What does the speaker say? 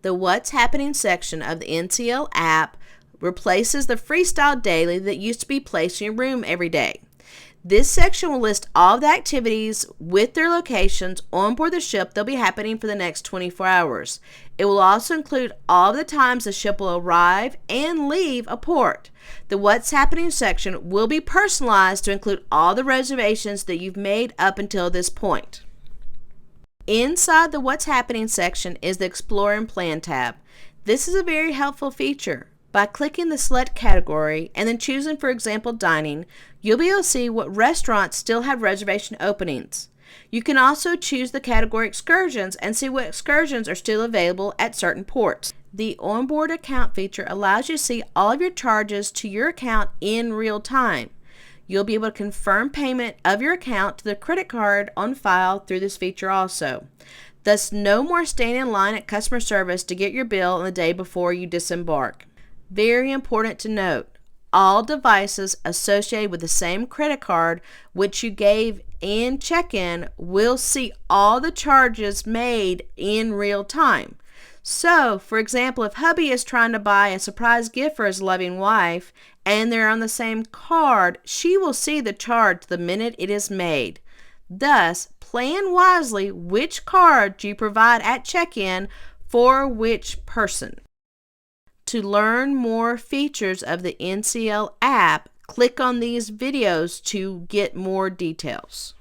The What's Happening section of the NCL app replaces the Freestyle Daily that used to be placed in your room every day. This section will list all of the activities with their locations on board the ship that'll be happening for the next 24 hours. It will also include all of the times the ship will arrive and leave a port. The What's Happening section will be personalized to include all the reservations that you've made up until this point. Inside the What's Happening section is the Explore and Plan tab. This is a very helpful feature. By clicking the select category and then choosing, for example, dining, you'll be able to see what restaurants still have reservation openings. You can also choose the category excursions and see what excursions are still available at certain ports. The Onboard Account feature allows you to see all of your charges to your account in real time. You'll be able to confirm payment of your account to the credit card on file through this feature also. Thus, no more standing in line at customer service to get your bill on the day before you disembark. Very important to note, all devices associated with the same credit card which you gave in check-in will see all the charges made in real time. So, for example, if hubby is trying to buy a surprise gift for his loving wife and they're on the same card, she will see the charge the minute it is made. Thus, plan wisely which card you provide at check-in for which person. To learn more features of the NCL app, click on these videos to get more details.